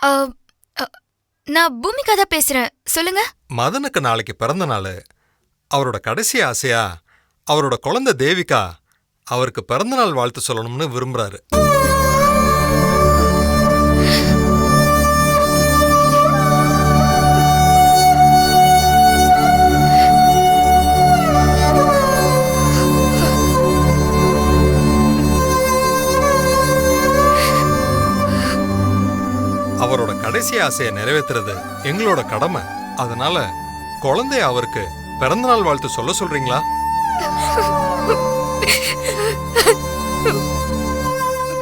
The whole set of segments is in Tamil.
அ, அ, நான் பூமிகா தான் பேசுறேன். சொல்லுங்க. மதனுக்கு நாளைக்கு பிறந்த நாள். அவரோட கடைசி ஆசையா அவரோட குழந்தை தேவிகா அவருக்கு பிறந்தநாள் வாழ்த்து சொல்லணும்னு விரும்புறாரு. அவரோட கடைசி ஆசையை நிறைவேற்றுறது எங்களோட கடமை. அதனால குழந்தைய அவருக்கு பிறந்தநாள் வாழ்த்து சொல்ல சொல்றீங்களா?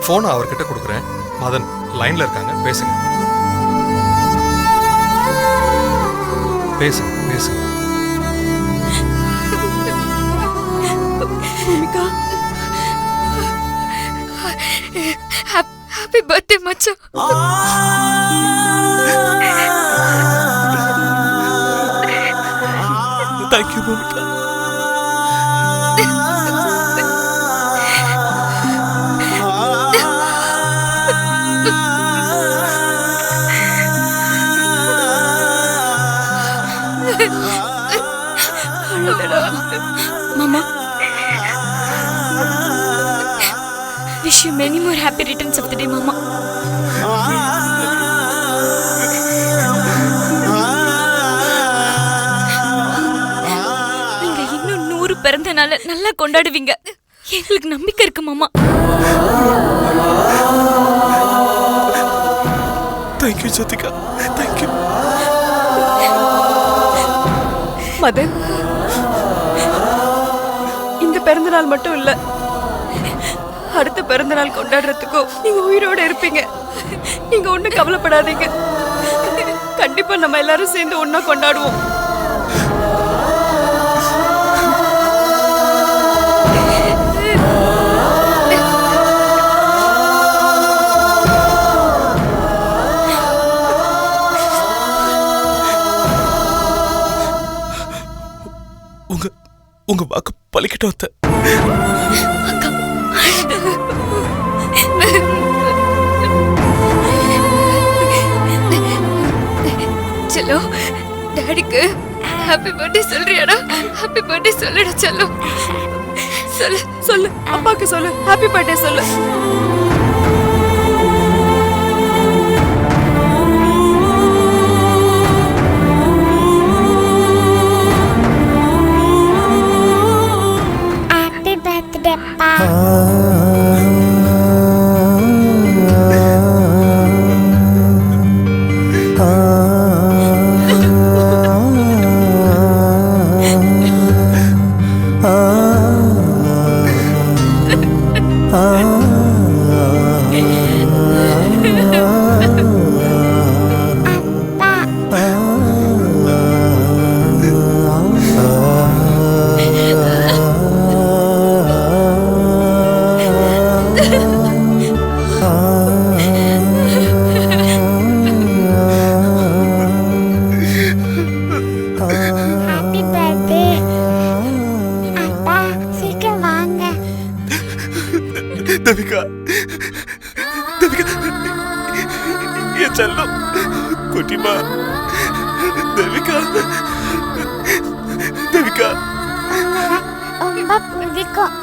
போன் அவர்கிட்ட கொடுக்குறேன். மதன் லைன்ல இருக்காங்க, பேசுங்க. பேசுங்க பேசுங்க. பூமிகா, ஹாப்பி பர்த்டே மச்சான். தேங்க்யூ பூமிகா. மாமா, wish you many more happy returns of the day, மாமா. நீங்க இன்னும் 100 பிறந்த நாள நல்லா கொண்டாடுவீங்க. எங்களுக்கு நம்பிக்கை இருக்கு மாமா. Thank you Jyothika, thank you. மதன், இந்த பிறந்தநாள் மட்டும் இல்ல, அடுத்த பிறந்தநாள் கொண்டாடுறதுக்கும் நீங்க உயிரோட இருப்பீங்க. நீங்க ஒண்ணும் கவலைப்படாதீங்க. கண்டிப்பா நம்ம எல்லாரும் சேர்ந்து ஒன்னா கொண்டாடுவோம். உங்க வாக்கு பலிக்கட்டும் அத்தை. செல்லோ, டாடிக்கு ஹாப்பி பர்த்டே சொல்றியாடா? ஹாப்பி பர்த்டே சொல்லுடா செல்லோ. சொல்லு சொல்லு, அப்பாக்கு சொல்லு, ஹாப்பி பர்த்டே சொல்லு. தேவிகா, தேவிகா, என் செல்லம் குட்டிமா. தேவிகா, தேவிகா, ரொம்ப பிடிக்கும்.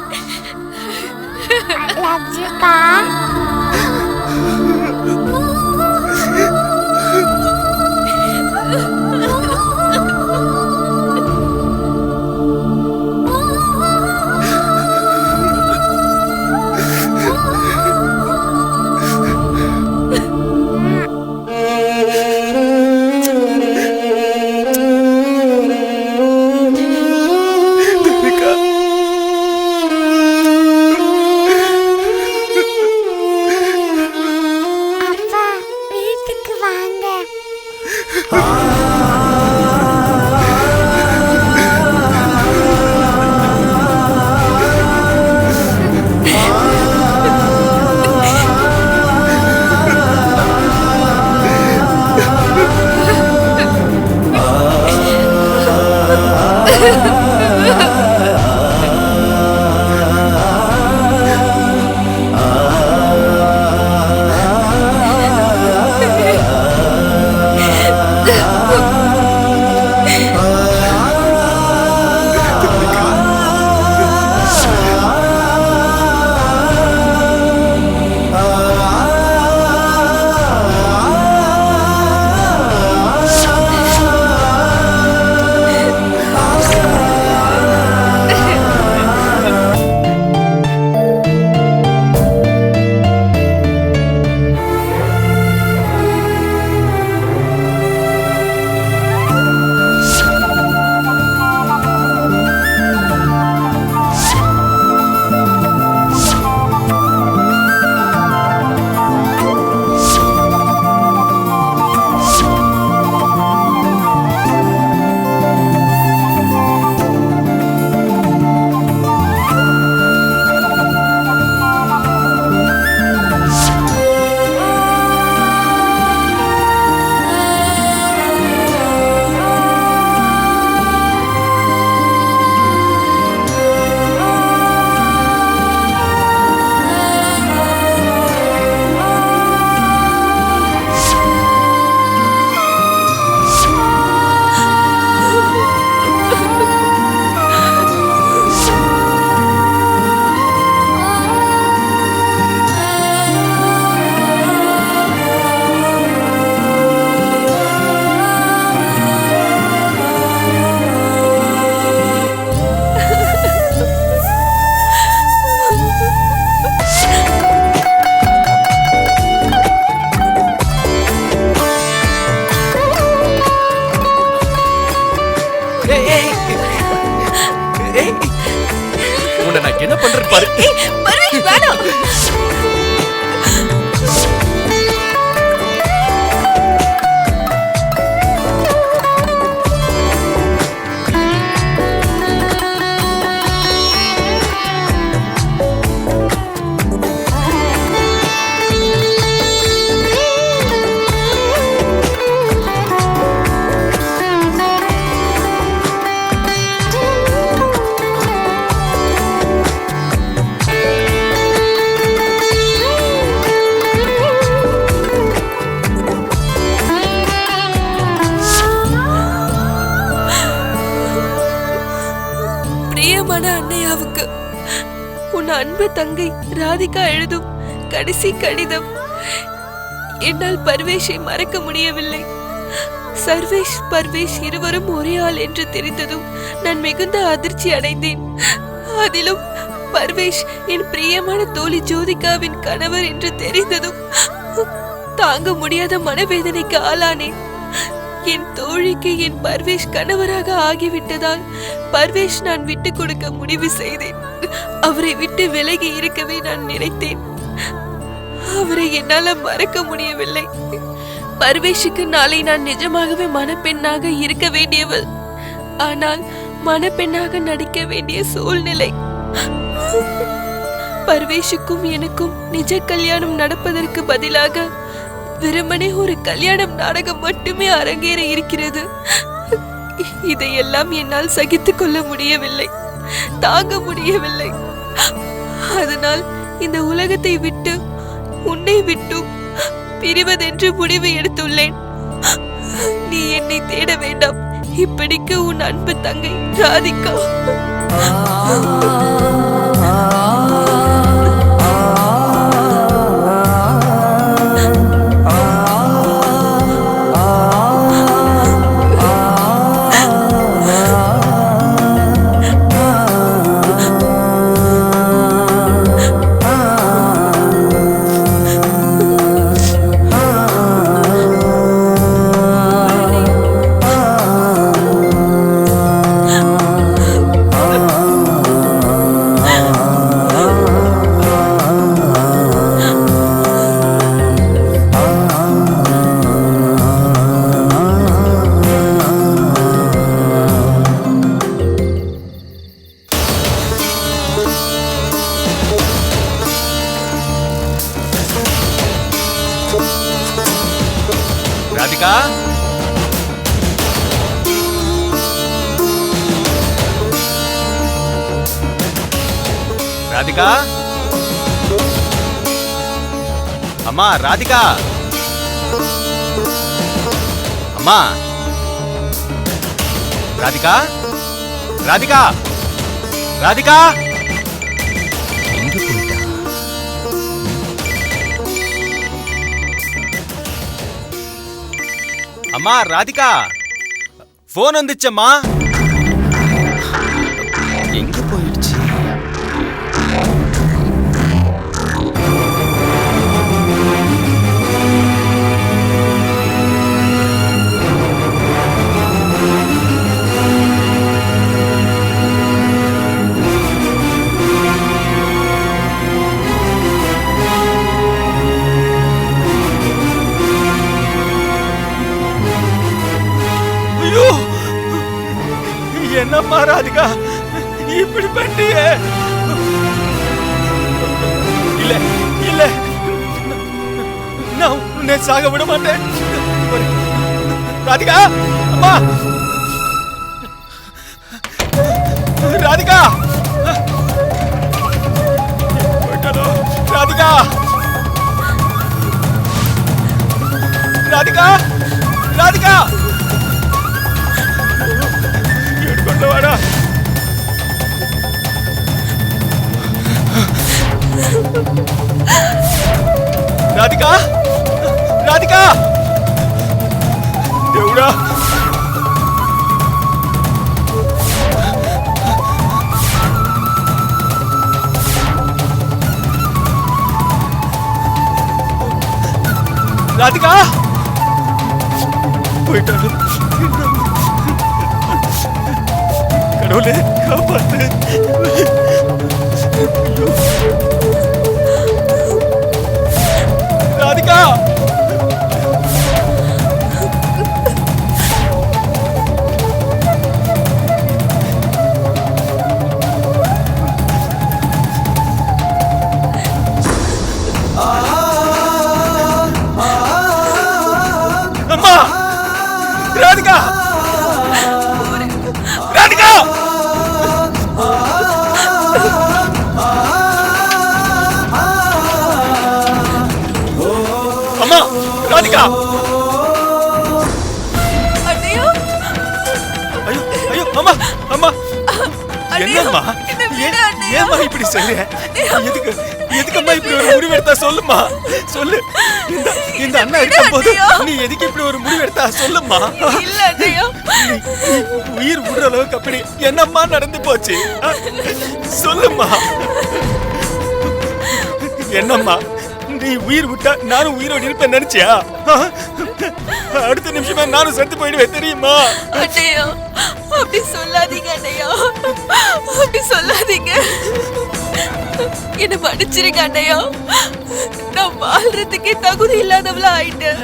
லவ்ஜுக்கா. என்ன பண்ற பாரு. பர்வேஷ் வேணாம். பிரியமான அன்னையாவுக்கு உன் அன்பு தங்கை ராதிகா எழுதும் கடைசி கடிதம். என்னால் பர்வேஷை மறக்க முடியவில்லை. சர்வேஷ் பர்வேஷ் இருவரும் ஒரே ஆள் என்று தெரிந்ததும் நான் மிகுந்த அதிர்ச்சி அடைந்தேன். அதிலும் பர்வேஷ் என் பிரியமான தோழி ஜோதிகாவின் கணவர் என்று தெரிந்ததும் தாங்க முடியாத மனவேதனைக்கு ஆளானேன். என் தோழிக்கு என் பர்வேஷ் கணவராக ஆகிவிட்டதால் பர்வேஷ் நான் விட்டு கொடுக்க முடிவு செய்தேன். அவரை விட்டு விலகி இருக்கவே நான் நினைத்தேன். அவரை என்னால மறக்க முடியவில்லை. பர்வேஷுக்கு நாளை நான் நிஜமாகவே மணப்பெண்ணாக இருக்க வேண்டியவள். ஆனால் மணப்பெண்ணாக நடிக்க வேண்டிய சூழ்நிலை. பர்வேஷுக்கும் எனக்கும் நிஜ கல்யாணம் நடப்பதற்கு பதிலாக வெறுமனே ஒரு கல்யாணம் நாடகம் மட்டுமே அரங்கேற இருக்கிறது. இதையெல்லாம் என்னால் சகித்துக் கொள்ள முடியவில்லை, தாங்க முடியவில்லை. அதனால் இந்த உலகத்தை விட்டு உன்னை விட்டும் பிரிவதென்று முடிவு எடுத்துள்ளேன். நீ என்னை தேட வேண்டாம். இப்படிக்கு உன் அன்பு தங்கை ராதிகா. ராதிகா, ராதிகா, அம்மா ராதிகா, அம்மா ராதிகா, ராதிகா, ராதிகா, எங்க போயிட்டா? அம்மா ராதிகா, போன் வந்துச்சம்மா. எங்க போயிடுச்சு? என்னம்மா ராதிகா இப்படி பண்ணியே? இல்ல இல்ல, நான் உன்னை சாக விட மாட்டேன். ராதிகா, அம்மா ராதிகா, ராதிகா, ராதிகா, ராதிகா, கொண்டு வாடா. ராதிகா, ராதிகா, தேவடா, ராதிகா போயிட்டாரு. கடவுளே காப்பாத்து. ராதிகா அம்மா ராதிகா ராதிகா அம்மா ராதிகா அண்ணையா ஐயோ ஐயோ அம்மா அம்மா அண்ணையா, என்னம்மா என்னை விடு அண்ணையா. ஏம்மா இப்படி செய்ற எதுக்கம்மா இப்படி ஒரு முடிவு எடுத்தா சொல்லுமா சொல்லு இந்த அண்ணா இருக்கும்போது நீ எதுக்கு இப்படி ஒரு முடிவு எடுத்தா சொல்லுமா இல்ல அண்ணையா. நீ உயிர் விடுற அளவுக்கு அப்படி என்னம்மா நடந்து போச்சு சொல்லுமா என்னம்மா நீ உயிர் விட்டா நானும் உயிரோடு இருப்பேன் நினைச்சியா அடுத்த நிமிஷமே நானும் செத்து போயிடுவேன் தெரியுமா அண்ணையா, அப்படி சொல்லாதீங்க அண்ணையா, அப்படி சொல்லாதீங்க. என்ன மன்னிச்சிருங்க அண்ணையா, நான் வாழ்றதுக்கே தகுதி இல்லாதவளா ஆயிட்டேன்.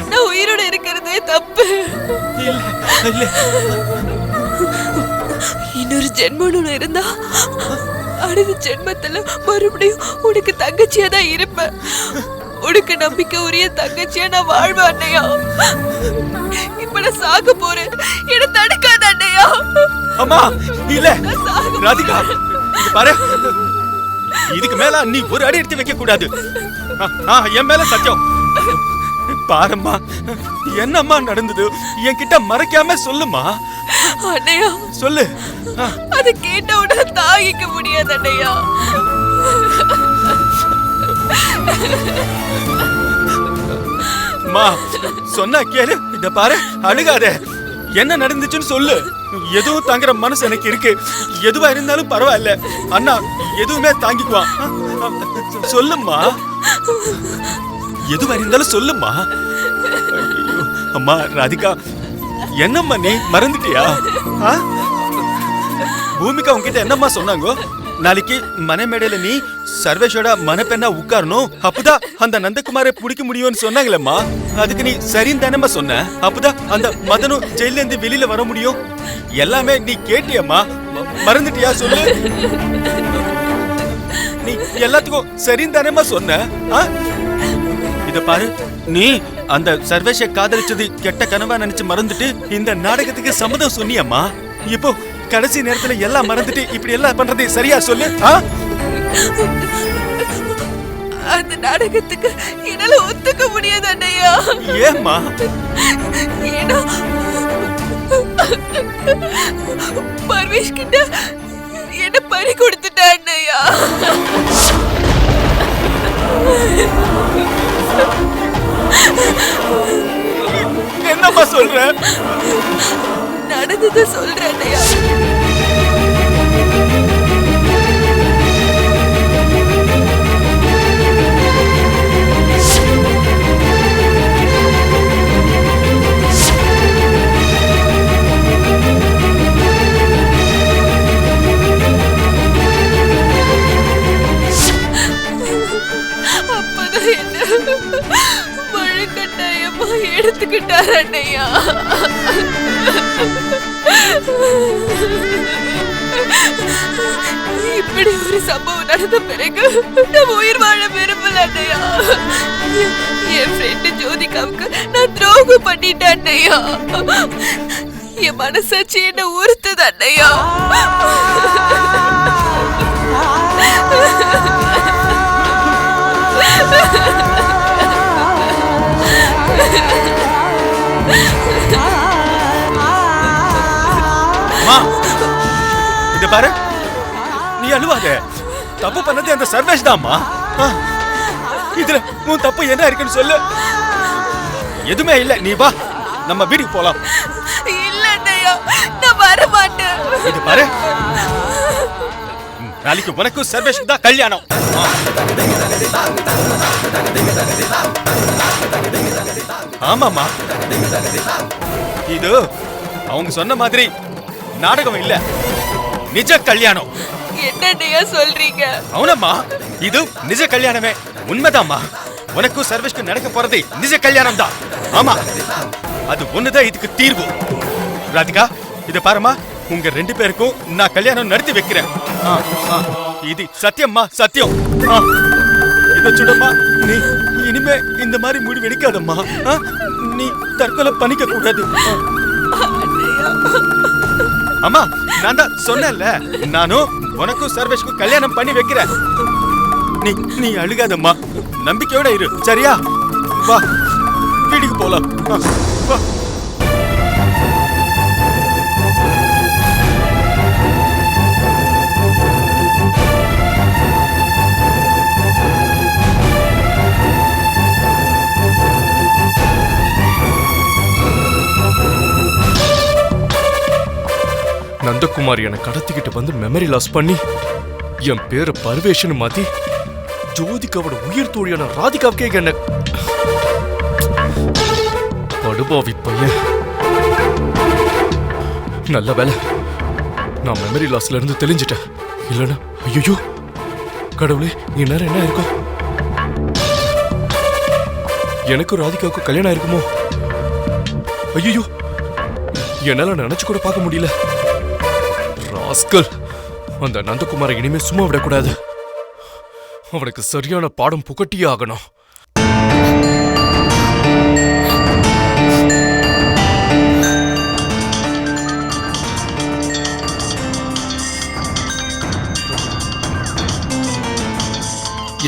நான் உயிரோட இருக்கிறதே தப்பு. இல்ல இல்ல இன்னொரு ஜென்மம் இருந்தா அடுத்த ஜென்மத்துல மறுபடியும் உனக்கு தங்கச்சியா தான் இருப்பேன். உனக்கு நம்பிக்கை உரிய தங்கச்சியா நான் வாழ்வேன் அண்ணையா. இப்ப நான் சாக போறேன், என்ன தடுக்காத அண்ணையா. அம்மா இல்ல நான் சாக ராதிகா இங்க பாரு இதுக்கு மேல நீ ஒரு அடி எடுத்து வைக்க கூடாது என் மேல சத்தியம் பாரம்மா என்னம்மா நடந்தது என்கிட்ட மறைக்காம சொல்லுமா அண்ணையா, சொல்லு அது கேட்ட உடனே தாங்கிக்க முடியாது அண்ணையா. மா சொன்னா கேளு இத பாரு அழுகாத என்ன நடந்துச்சுன்னு சொல்லு எதுவும் தாங்குற மனசு எனக்கு இருக்கு எதுவா இருந்தாலும் பரவாயில்ல அண்ணா எதுவுமே தாங்கிக்குவான் சொல்லுமா எதுவா இருந்தாலும் சொல்லுமா ஐயோ, அம்மா ராதிகா என்னம்மா நீ மறந்துட்டியா பூமிகா உன்கிட்ட என்னம்மா சொன்னாங்க நாளைக்கு மனை மேடையில நீ சர்வேஷோட மனப்பெண்ணா உட்காரணும் அப்பதான் அந்த நந்தகுமாரை பிடிக்க முடியும்னு சொன்னாங்களேம்மா அதுக்கு நீ சரின்னு தானேம்மா சொன்ன அப்பதான் அந்த மதனும் ஜெயில இருந்து வெளியில வர முடியும் எல்லாமே நீ கேட்டியம்மா மறந்துட்டியா சொல்லு நீ எல்லாத்துக்கும் சரின்னு தானேம்மா சொன்ன இத பாரு நீ அந்த சர்வேஷை காதலிச்சது கெட்ட கனவா நினைச்சு மறந்துட்டு இந்த நாடகத்துக்கு சம்மதம் சொன்னியம்மா இப்போ கடைசி நேரத்துல எல்லாம் மறந்துட்டு இப்படி எல்லாம் பண்றது சரியா சொல்லு அந்த நாடகத்துக்கு என்னால ஒத்துக்க முடியாது அண்ணையா. ஏம்மா ஏன்னா பர்வேஷ் கிட்ட என்ன பறி கொடுத்துட்ட அண்ணையா. என்னம்மா சொல்ற நடந்ததை சொல்றேன் அண்ணையா. அப்பதான் என்ன வழுக்கட்டாயமா எடுத்துக்கிட்டார் அண்ணையா. இப்படி ஒரு சம்பவம் நடந்த பிறகு நான் உயிர் வாழ விரும்பல அண்ணையா. என் ஃப்ரெண்டு ஜோதிகாவுக்கு நான் துரோகம் பண்ணிட்டேன் அண்ணையா. என் மனசாட்சி என்ன உறுத்துது அண்ணையா. இத பாரு நீ அழுவாத தப்பு பண்ணது அந்த சர்வேஷ் தான்மா இதுல உன் தப்பு என்ன இருக்குன்னு சொல்லு எதுவுமே இல்ல நீ வா நம்ம வீட்டுக்கு போலாம் இல்ல அண்ணையா நான் வர மாட்டேன். இது பாரு நாளைக்கு உனக்கும் சர்வேஷுக்கு தான் கல்யாணம் ஆமாமா இது அவங்க சொன்ன மாதிரி நாடகம் இல்ல நிஜ கல்யாணம். என்னையா சொல்றீங்க? అవునమ్మా இது நிஜ கல்யாணமே. உண்மைதாம்மா. உனக்கும் சர்வேஷ்க்கு நடக்க போறது நிஜ கல்யாணம் தான். ஆமா, அது ஒண்ணுதான் இதுக்கு தீர்வு. ராதிகா, இத பாருமா, உங்க 2 பேருக்கும் நான் கல்யாணம் நடத்தி வைக்கிறேன். இது சத்தியம்மா, சத்தியம். இத சுடம்மா, நீ இனிமே இந்த மாதிரி முடிவு எடுக்காதம்மா. நீ தற்கொலை பண்ணிக்க கூடாது. அம்மா, நான் தான் சொன்னேன்ல, நானும் உனக்கும் சர்வேஷ்க்கும் கல்யாணம் பண்ணி வைக்கிறேன். நீ அழுகாதம்மா, நம்பிக்கையோட இரு, சரியா? வா, வீட்டுக்கு போலாம். வா. நந்தகுமார் என்னை கடத்திக்கிட்டு வந்து மெமரி லாஸ் பண்ணி என் பேரை பர்வேஷன் மாத்தி ஜோதிகாவோட உயிர் தோழியான ராதிகாவுக்கே என்ன படுபாவி பையன். நல்ல வேலை நான் மெமரி லாஸ்ல இருந்து தெளிஞ்சிட்டேன். இல்லைன்னா ஐயோ கடவுளே, இந்நேரம் என்ன இருக்கும்? எனக்கும் ராதிகாவுக்கும் கல்யாணம் இருக்குமோ? ஐயோ, என்னால நினைச்சு கூட பார்க்க முடியல. ராஸ்கல், அந்த நந்தகுமாரை இனிமே சும்மா விடக்கூடாது. அவனுக்கு சரியான பாடம் புகட்டியே ஆகணும்.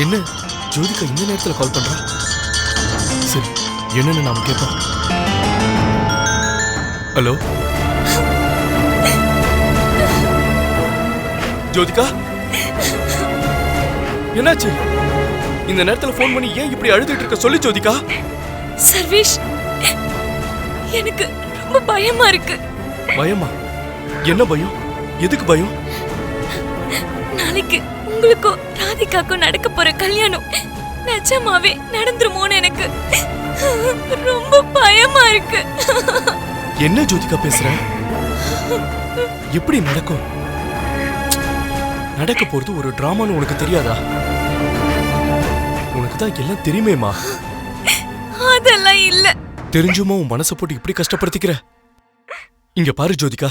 என்ன ஜோதிகா இந்த நேரத்தில் கால் பண்றா? சரி, என்னன்னு நாம கேட்போம். ஹலோ ஜோதிகா, என்னாச்சு? இந்த நேரத்துல போன் பண்ணி ஏன் இப்படி அழுதுட்டு இருக்க? சொல்லு ஜோதிகா. சர்வேஷ், எனக்கு ரொம்ப பயமா இருக்கு. பயமா? என்ன பயம்? எதுக்கு பயம்? நாளைக்கு உங்களுக்கும் ராதிகாக்கும் நடக்க போற கல்யாணம் நிஜமாவே நடந்துருமோன்னு எனக்கு ரொம்ப பயமா இருக்கு. என்ன ஜோதிகா பேசுற? எப்படி நடக்கும்? நடக்க போறது ஒரு டிராமான்னு உனக்கு தெரியாதா? உனக்கு தான் எல்லாம் தெரியுமேமா. அதெல்லாம் இல்ல. தெரிஞ்சுமா உன் மனசை போட்டு இப்படி கஷ்டப்படுத்திக்கிற? இங்க பாரு ஜோதிகா,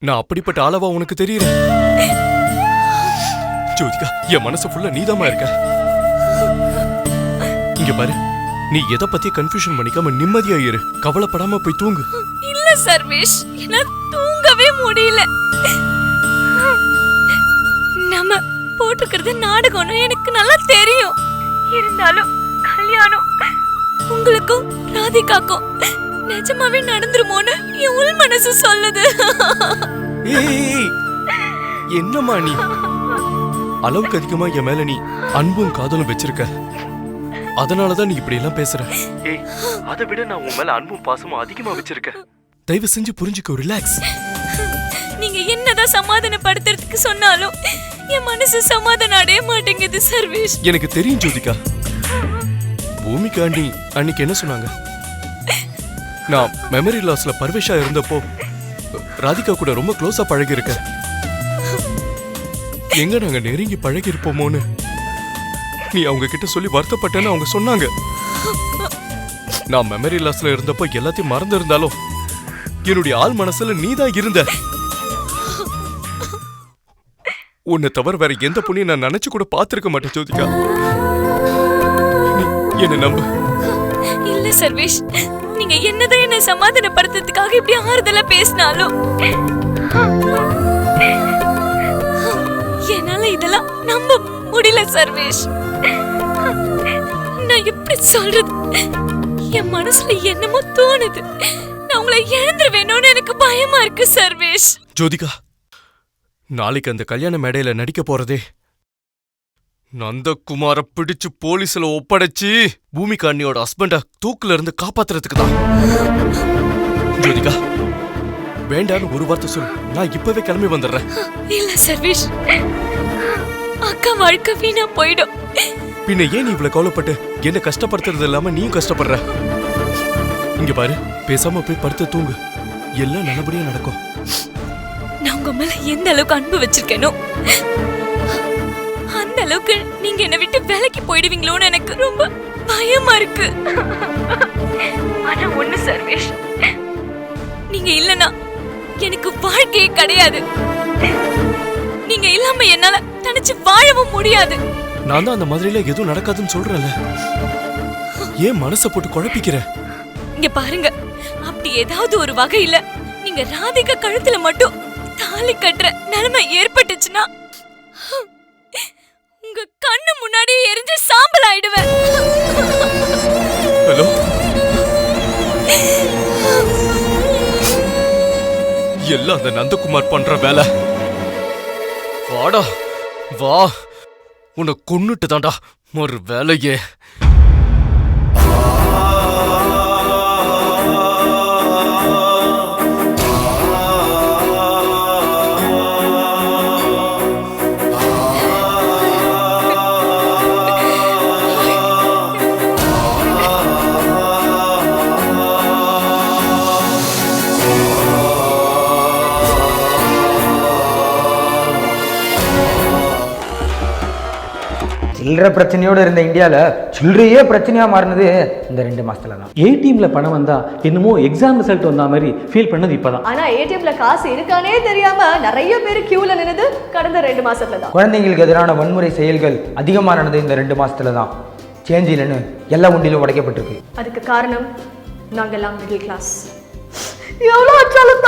நான் அப்படிப்பட்ட ஆளவா உனக்கு தெரியறேன்? ஜோதிகா, என் மனசு ஃபுல்லா நீதாமா இருக்க. இங்க பாரு, நீ எதை பத்தி கன்ஃபியூஷன் பண்ணிக்காம நிம்மதியா இரு. கவலைப்படாம போய் தூங்கு. இல்ல சர்வேஷ், என்னால தூங்கவே முடியல. நம்ம போட்டுக்கிறது நாடகம்னு எனக்கு நல்லா தெரியும். இருந்தாலும் கல்யாணம் உங்களுக்கும் ராதிகாக்கும் நிஜமாவே நடந்துருமோன்னு என் உள் மனசு சொல்லுது. ஏய், என்னம்மா நீ? அளவுக்கு அதிகமா என் மேல நீ அன்பும் காதலும் வச்சிருக்க. அதனாலதான் நீ இப்படி எல்லாம் பேசுற. ஏய், அதை விட நான் உன் மேல அன்பும் பாசமும் அதிகமா வச்சிருக்க. தயவு செஞ்சு புரிஞ்சுக்கோ, ரிலாக்ஸ். நீங்க என்னதான் சமாதானப்படுத்துறதுக்கு சொன்னாலும் என் மனசு சமாதானம் அடைய மாட்டேங்குது சர்வேஷ். எனக்கு தெரியும் ஜோதிகா. பூமிகா ஆண்டி அன்னைக்கு என்ன சொன்னாங்க? நான் மெமரி லாஸ்ல பர்வேஷா இருந்தப்போ ராதிகா கூட ரொம்ப க்ளோஸா பழகி இருக்க. எங்க நாங்க நெருங்கி பழகி இருப்போமோன்னு நீ அவங்க கிட்ட சொல்லி வருத்தப்பட்டேன்னு அவங்க சொன்னாங்க. நான் மெமரி லாஸ்ல இருந்தப்போ எல்லாத்தையும் மறந்து இருந்தாலும் என்னுடைய ஆள் மனசுல நீதான் இருந்த. உன்னை தவிர வேற எந்த பொண்ணையும் நான் நினைச்சு கூட பார்த்திருக்க மாட்டேன் ஜோதிகா. என்ன நம்பு. இல்ல சர்வேஷ், நீங்க என்னதான் என்ன சமாதானப்படுத்துறதுக்காக இப்படி ஆறுதலா பேசினாலும் என்னால இதெல்லாம் நம்ப முடியல சர்வேஷ். நான் எப்படி சொல்றது? என் மனசுல என்னமோ தோணுது. நான் உங்களை இழந்துருவேணும்னு எனக்கு பயமா இருக்கு சர்வேஷ். ஜோதிகா, நாளைக்கு அந்த கல்யாண மேடையில நடிக்க போறதே நந்தகுமார பிடிச்சு போலீஸ்ல ஒப்படைச்சு பூமிகா அண்ணியோட ஹஸ்பண்ட தூக்குல இருந்து காப்பாத்துறதுக்கு தான். ஜோதிகா, வேண்டான்னு ஒரு வார்த்தை சொல்லு, நான் இப்பவே கிளம்பி வந்துடுறேன். இல்ல சர்வேஷ், அக்கா வாழ்க்கை வீணா போயிடும். பின்ன ஏன் நீ இவ்வளவு கவலைப்பட்டு என்ன கஷ்டப்படுத்துறது இல்லாம நீயும் கஷ்டப்படுற? இங்க பாரு, பேசாம போய் படுத்து தூங்கு. எல்லாம் நல்லபடியா நடக்கும். நான் உங்க மேல எந்த அளவுக்கு அன்பு வச்சிருக்கேனோ அந்த அளவுக்கு நீங்க என்னை விட்டு விலகி போயிடுவீங்களோன்னு எனக்கு ரொம்ப பயமா இருக்கு. ஆனா ஒண்ணு சர்வேஷ், நீங்க இல்லனா எனக்கு வாழ்க்கையே கிடையாது. நீங்க இல்லாம என்னால தனிச்சு வாழவும் முடியாது. நான் தான் அந்த மாதிரில எதுவும் நடக்காதுன்னு சொல்றேன்ல, ஏன் மனசை போட்டு குழப்பிக்கிற? இங்க பாருங்க, அப்படி ஏதாவது ஒரு வகையில நீங்க ராதிகா கழுத்துல மட்டும் தாலி கட்டுற நிலைமை ஏற்பட்டுச்சுன்னா உங்க கண்ணு முன்னாடி எரிஞ்சு சாம்பல் ஆயிடுவேன். ஹலோ, எல்லாம் அந்த நந்தகுமார் பண்ற வேலை. வாடா வா, உன்னை கொன்னுட்டு தாண்டா ஒரு வேலையே. சில்லற பிரச்சனையோடு இருந்த இந்தியாவில் சில்லறையே பிரச்சனையாக மாறினது இந்த 2 மாசத்துல தான். ஏடிஎம்ல பணம் வந்தா என்னமோ எக்ஸாம் ரிசல்ட் வந்த மாதிரி ஃபீல் பண்ணது இப்பதான். ஆனா ஏடிஎம்ல காசு இருக்கானே தெரியாம நிறைய பேர் கியூல நின்னது கடந்த 2 மாசத்துல தான். குழந்தைங்களுக்கு எதிரான வன்முறை செயல்கள் அதிகமானது இந்த 2 மாசத்துல தான். சேஞ்ச் இல்லைன்னு எல்லா உண்டியிலும் உடைக்கப்பட்டிருக்கு. அதுக்கு காரணம் நாங்கெல்லாம் மிடில் கிளாஸ். எவ்வளோ வச்சாலும்